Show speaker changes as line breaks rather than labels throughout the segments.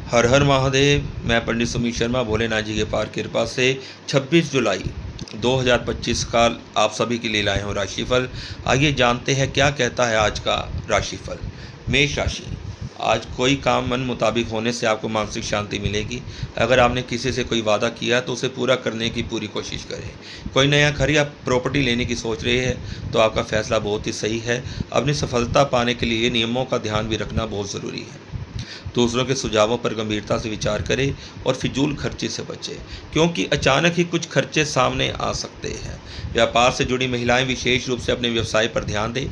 हर हर महादेव। मैं पंडित सुमित शर्मा भोलेनाथ जी के पार कृपा से 26 जुलाई 2025 का आप सभी के लिए लाए हूँ राशिफल। आइए जानते हैं क्या कहता है आज का राशिफल। मेष राशि। आज कोई काम मन मुताबिक होने से आपको मानसिक शांति मिलेगी। अगर आपने किसी से कोई वादा किया तो उसे पूरा करने की पूरी कोशिश करें। कोई नया घर या प्रॉपर्टी लेने की सोच रहे हैं तो आपका फैसला बहुत ही सही है। अपनी सफलता पाने के लिए नियमों का ध्यान भी रखना बहुत ज़रूरी है। दूसरों के सुझावों पर गंभीरता से विचार करें और फिजूल खर्चे से बचें, क्योंकि अचानक ही कुछ खर्चे सामने आ सकते हैं। व्यापार से जुड़ी महिलाएं विशेष रूप से अपने व्यवसाय पर ध्यान दें।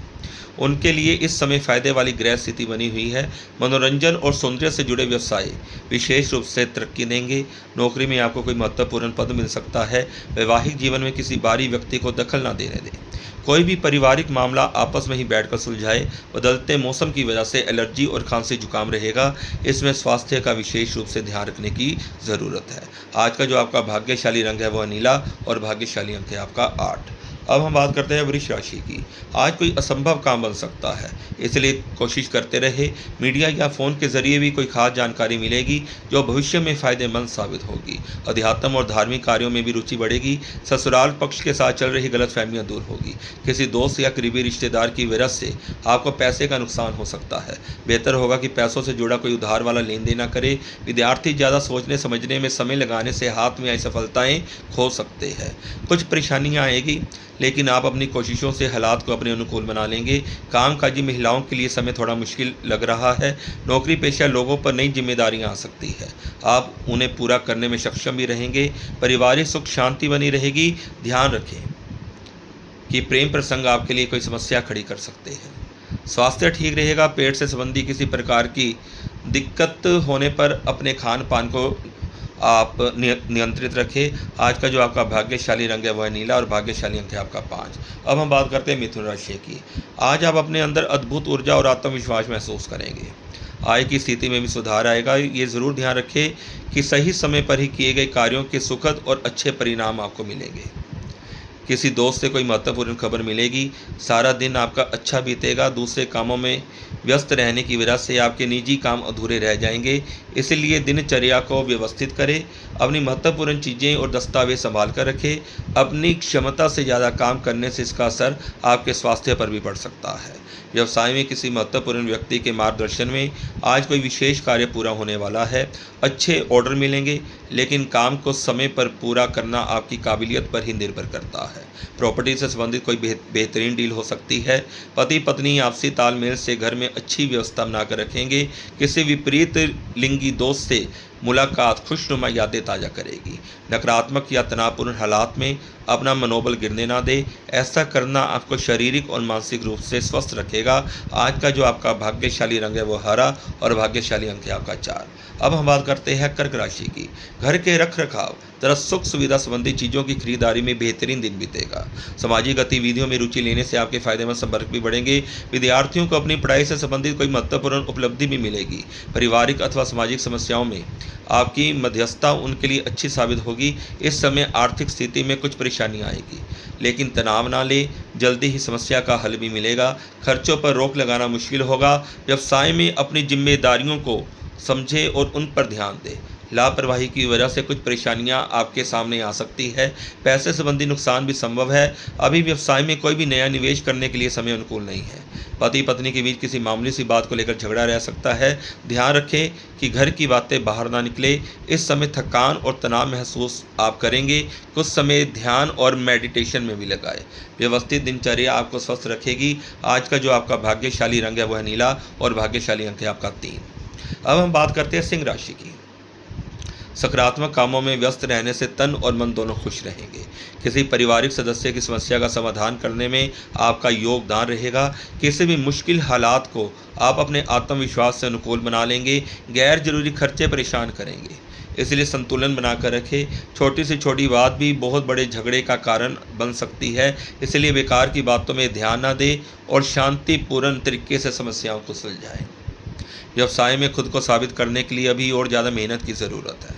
उनके लिए इस समय फायदे वाली ग्रह स्थिति बनी हुई है। मनोरंजन और सौंदर्य से जुड़े व्यवसाय विशेष रूप से तरक्की देंगे। नौकरी में आपको कोई महत्वपूर्ण पद मिल सकता है। वैवाहिक जीवन में किसी बाहरी व्यक्ति को दखल न देने दें। कोई भी पारिवारिक मामला आपस में ही बैठकर सुलझाए। बदलते मौसम की वजह से एलर्जी और खांसी जुकाम रहेगा। इसमें स्वास्थ्य का विशेष रूप से ध्यान रखने की ज़रूरत है। आज का जो आपका भाग्यशाली रंग है वह नीला और भाग्यशाली अंक है आपका 8। अब हम बात करते हैं वृष राशि की। आज कोई असंभव काम बन सकता है, इसलिए कोशिश करते रहे। मीडिया या फ़ोन के जरिए भी कोई खास जानकारी मिलेगी जो भविष्य में फ़ायदेमंद साबित होगी। अध्यात्म और धार्मिक कार्यों में भी रुचि बढ़ेगी। ससुराल पक्ष के साथ चल रही गलतफहमियां दूर होगी। किसी दोस्त या करीबी रिश्तेदार की वजह से आपको पैसे का नुकसान हो सकता है। बेहतर होगा कि पैसों से जुड़ा कोई उधार वाला लेन देन न करे। विद्यार्थी ज़्यादा सोचने समझने में समय लगाने से हाथ में आई सफलताएँ खो सकते हैं। कुछ परेशानियाँ आएगी, लेकिन आप अपनी कोशिशों से हालात को अपने अनुकूल बना लेंगे। कामकाजी महिलाओं के लिए समय थोड़ा मुश्किल लग रहा है। नौकरी पेशा लोगों पर नई जिम्मेदारियां आ सकती है। आप उन्हें पूरा करने में सक्षम भी रहेंगे। पारिवारिक सुख शांति बनी रहेगी। ध्यान रखें कि प्रेम प्रसंग आपके लिए कोई समस्या खड़ी कर सकते हैं। स्वास्थ्य ठीक रहेगा। पेट से संबंधी किसी प्रकार की दिक्कत होने पर अपने खान पान को आप नियंत्रित रखें। आज का जो आपका भाग्यशाली रंग है वह नीला और भाग्यशाली अंक है आपका 5। अब हम बात करते हैं मिथुन राशि की। आज आप अपने अंदर अद्भुत ऊर्जा और आत्मविश्वास महसूस करेंगे। आय की स्थिति में भी सुधार आएगा। ये ज़रूर ध्यान रखें कि सही समय पर ही किए गए कार्यों के सुखद और अच्छे परिणाम आपको मिलेंगे। किसी दोस्त से कोई महत्वपूर्ण खबर मिलेगी। सारा दिन आपका अच्छा बीतेगा। दूसरे कामों में व्यस्त रहने की वजह से आपके निजी काम अधूरे रह जाएंगे, इसलिए दिनचर्या को व्यवस्थित करें। अपनी महत्वपूर्ण चीज़ें और दस्तावेज संभाल कर रखें। अपनी क्षमता से ज़्यादा काम करने से इसका असर आपके स्वास्थ्य पर भी पड़ सकता है। व्यवसाय में किसी महत्वपूर्ण व्यक्ति के मार्गदर्शन में आज कोई विशेष कार्य पूरा होने वाला है। अच्छे ऑर्डर मिलेंगे, लेकिन काम को समय पर पूरा करना आपकी काबिलियत पर ही निर्भर करता है। प्रॉपर्टी से संबंधित कोई बेहतरीन डील हो सकती है। पति पत्नी आपसी तालमेल से घर में अच्छी व्यवस्था बनाकर रखेंगे। किसी विपरीत लिंगी दोस्त से मुलाकात खुशनुमा यादें ताज़ा करेगी। नकारात्मक या तनावपूर्ण हालात में अपना मनोबल गिरने ना दे। ऐसा करना आपको शारीरिक और मानसिक रूप से स्वस्थ रखेगा। आज का जो आपका भाग्यशाली रंग है वो हरा और भाग्यशाली अंक है आपका 4। अब हम बात करते हैं कर्क राशि की। घर के रख रखाव तरह सुख सुविधा संबंधी चीज़ों की खरीदारी में बेहतरीन दिन बीतेगा। सामाजिक गतिविधियों में रुचि लेने से आपके फायदेमंद संपर्क भी बढ़ेंगे। विद्यार्थियों को अपनी पढ़ाई से संबंधित कोई महत्वपूर्ण उपलब्धि भी मिलेगी। पारिवारिक अथवा सामाजिक समस्याओं में आपकी मध्यस्थता उनके लिए अच्छी साबित होगी। इस समय आर्थिक स्थिति में कुछ परेशानियां आएगी, लेकिन तनाव ना ले। जल्दी ही समस्या का हल भी मिलेगा। खर्चों पर रोक लगाना मुश्किल होगा। व्यवसाय में अपनी जिम्मेदारियों को समझें और उन पर ध्यान दें। लापरवाही की वजह से कुछ परेशानियां आपके सामने आ सकती है। पैसे संबंधी नुकसान भी संभव है। अभी व्यवसाय में कोई भी नया निवेश करने के लिए समय अनुकूल नहीं है। पति पत्नी के बीच किसी मामूली सी बात को लेकर झगड़ा रह सकता है। ध्यान रखें कि घर की बातें बाहर ना निकले। इस समय थकान और तनाव महसूस आप करेंगे। कुछ समय ध्यान और मेडिटेशन में भी लगाएं। व्यवस्थित दिनचर्या आपको स्वस्थ रखेगी। आज का जो आपका भाग्यशाली रंग है वह नीला और भाग्यशाली अंक है आपका 3। अब हम बात करते हैं सिंह राशि की। सकारात्मक कामों में व्यस्त रहने से तन और मन दोनों खुश रहेंगे। किसी पारिवारिक सदस्य की समस्या का समाधान करने में आपका योगदान रहेगा। किसी भी मुश्किल हालात को आप अपने आत्मविश्वास से अनुकूल बना लेंगे। गैर जरूरी खर्चे परेशान करेंगे, इसलिए संतुलन बनाकर रखें। छोटी से छोटी बात भी बहुत बड़े झगड़े का कारण बन सकती है, इसलिए बेकार की बातों में ध्यान न दें और शांतिपूर्ण तरीके से समस्याओं को सुलझाएं। व्यवसाय में खुद को साबित करने के लिए अभी और ज़्यादा मेहनत की ज़रूरत है।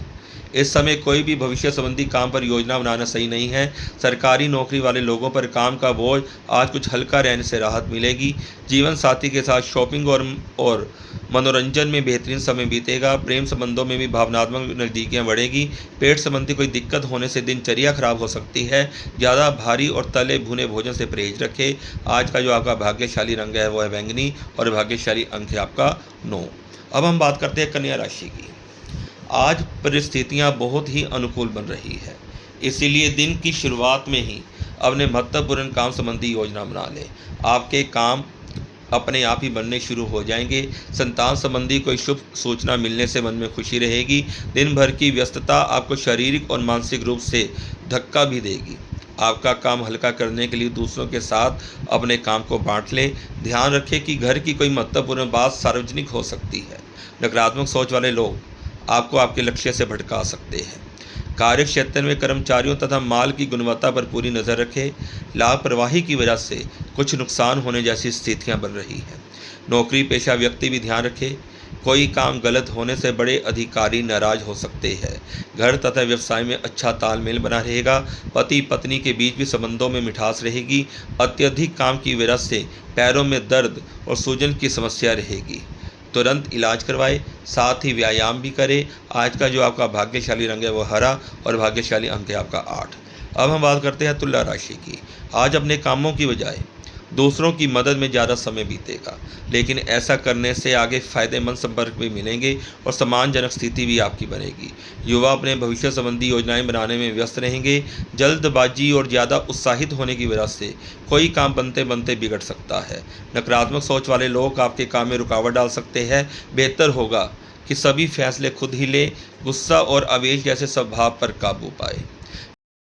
इस समय कोई भी भविष्य संबंधी काम पर योजना बनाना सही नहीं है। सरकारी नौकरी वाले लोगों पर काम का बोझ आज कुछ हल्का रहने से राहत मिलेगी। जीवन साथी के साथ शॉपिंग और मनोरंजन में बेहतरीन समय बीतेगा। प्रेम संबंधों में भी भावनात्मक नज़दीकियाँ बढ़ेगी। पेट संबंधी कोई दिक्कत होने से दिनचर्या खराब हो सकती है। ज़्यादा भारी और तले भुने भोजन से परहेज रखें। आज का जो आपका भाग्यशाली रंग है वो है बैंगनी और भाग्यशाली अंक है आपका 9। अब हम बात करते हैं कन्या राशि की। आज परिस्थितियां बहुत ही अनुकूल बन रही है, इसीलिए दिन की शुरुआत में ही अपने महत्वपूर्ण काम संबंधी योजना बना लें। आपके काम अपने आप ही बनने शुरू हो जाएंगे। संतान संबंधी कोई शुभ सूचना मिलने से मन में खुशी रहेगी। दिन भर की व्यस्तता आपको शारीरिक और मानसिक रूप से धक्का भी देगी। आपका काम हल्का करने के लिए दूसरों के साथ अपने काम को बांट लें। ध्यान रखें कि घर की कोई महत्वपूर्ण बात सार्वजनिक हो सकती है। नकारात्मक सोच वाले लोग आपको आपके लक्ष्य से भटका सकते हैं। कार्य क्षेत्र में कर्मचारियों तथा माल की गुणवत्ता पर पूरी नज़र रखें। लापरवाही की वजह से कुछ नुकसान होने जैसी स्थितियां बन रही हैं। नौकरी पेशा व्यक्ति भी ध्यान रखे। कोई काम गलत होने से बड़े अधिकारी नाराज हो सकते हैं। घर तथा व्यवसाय में अच्छा तालमेल बना रहेगा। पति पत्नी के बीच भी संबंधों में मिठास रहेगी। अत्यधिक काम की वजह से पैरों में दर्द और सूजन की समस्या रहेगी। तुरंत इलाज करवाएं, साथ ही व्यायाम भी करें। आज का जो आपका भाग्यशाली रंग है वो हरा और भाग्यशाली अंक है आपका 8। अब हम बात करते हैं तुला राशि की। आज अपने कामों की बजाय दूसरों की मदद में ज़्यादा समय बीतेगा, लेकिन ऐसा करने से आगे फ़ायदेमंद संपर्क भी मिलेंगे और सम्मानजनक स्थिति भी आपकी बनेगी। युवा अपने भविष्य संबंधी योजनाएं बनाने में व्यस्त रहेंगे। जल्दबाजी और ज़्यादा उत्साहित होने की वजह से कोई काम बनते बनते बिगड़ सकता है। नकारात्मक सोच वाले लोग आपके काम में रुकावट डाल सकते हैं। बेहतर होगा कि सभी फैसले खुद ही लें। गुस्सा और आवेश जैसे स्वभाव पर काबू पाएं।